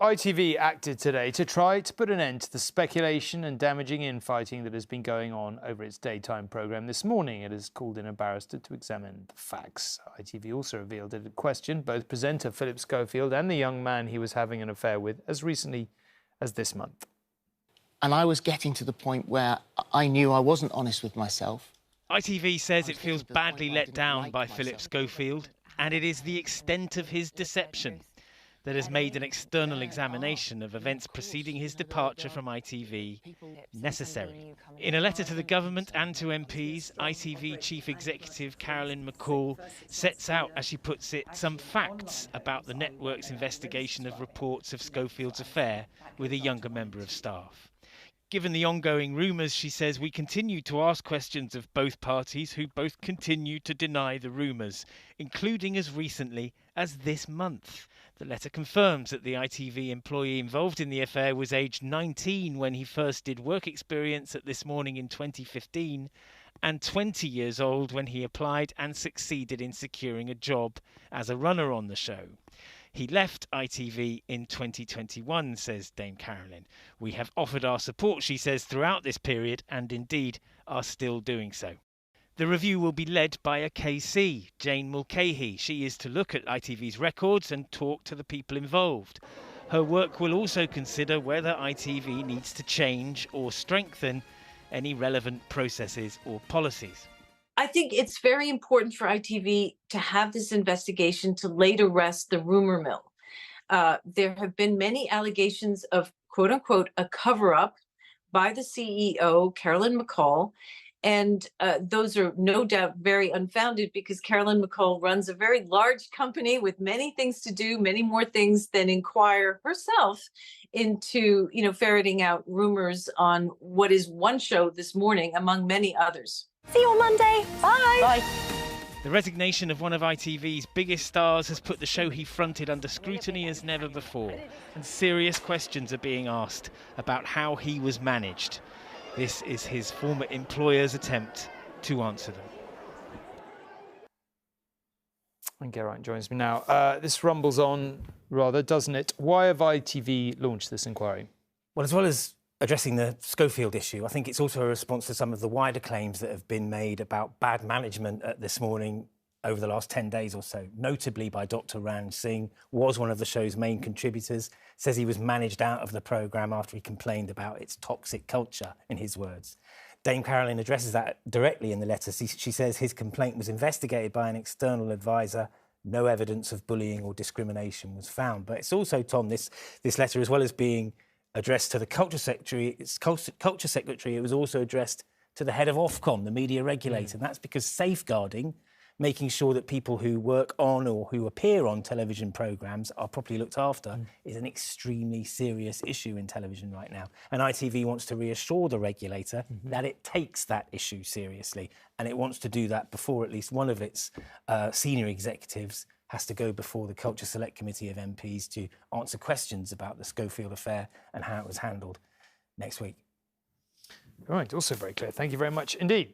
ITV acted today to try to put an end to the speculation and damaging infighting that has been going on over its daytime programme this morning. It has called in a barrister to examine the facts. ITV also revealed it had questioned both presenter Phillip Schofield and the young man he was having an affair with as recently as this month. And I was getting to the point where I knew I wasn't honest with myself. ITV says it feels badly let down by Phillip Schofield, and it is the extent of his deception that has made an external examination of events preceding his departure from ITV necessary. In a letter to the government and to MPs, ITV Chief Executive Carolyn McCall sets out, as she puts it, some facts about the network's investigation of reports of Schofield's affair with a younger member of staff. Given the ongoing rumours, she says, we continue to ask questions of both parties who both continue to deny the rumours, including as recently as this month. The letter confirms that the ITV employee involved in the affair was aged 19 when he first did work experience at This Morning in 2015 and 20 years old when he applied and succeeded in securing a job as a runner on the show. He left ITV in 2021, says Dame Carolyn. We have offered our support, she says, throughout this period and indeed are still doing so. The review will be led by a KC, Jane Mulcahy. She is to look at ITV's records and talk to the people involved. Her work will also consider whether ITV needs to change or strengthen any relevant processes or policies. I think it's very important for ITV to have this investigation to lay to rest the rumor mill. There have been many allegations of, quote unquote, a cover-up by the CEO, Carolyn McCall. And those are no doubt very unfounded because Carolyn McCall runs a very large company with many things to do, many more things than inquire herself into, ferreting out rumors on what is one show this morning among many others. See you on Monday. Bye. Bye. The resignation of one of ITV's biggest stars has put the show he fronted under scrutiny as never before, and serious questions are being asked about how he was managed. This is his former employer's attempt to answer them. And Geraint joins me now. This rumbles on, rather, doesn't it? Why have ITV launched this inquiry? Well, as well as addressing the Schofield issue, I think it's also a response to some of the wider claims that have been made about bad management at This Morning over the last 10 days or so, notably by Dr. Ranj Singh, was one of the show's main contributors, says he was managed out of the programme after he complained about its toxic culture, in his words. Dame Carolyn addresses that directly in the letter. She says his complaint was investigated by an external advisor. No evidence of bullying or discrimination was found. But it's also, Tom, this letter, as well as being addressed to the Culture Secretary, it was also addressed to the head of Ofcom, the media regulator. And that's because safeguarding, making sure that people who work on or who appear on television programmes are properly looked after is an extremely serious issue in television right now. And ITV wants to reassure the regulator that it takes that issue seriously, and it wants to do that before at least one of its senior executives has to go before the Culture Select Committee of MPs to answer questions about the Schofield affair and how it was handled next week. Right, also very clear. Thank you very much indeed.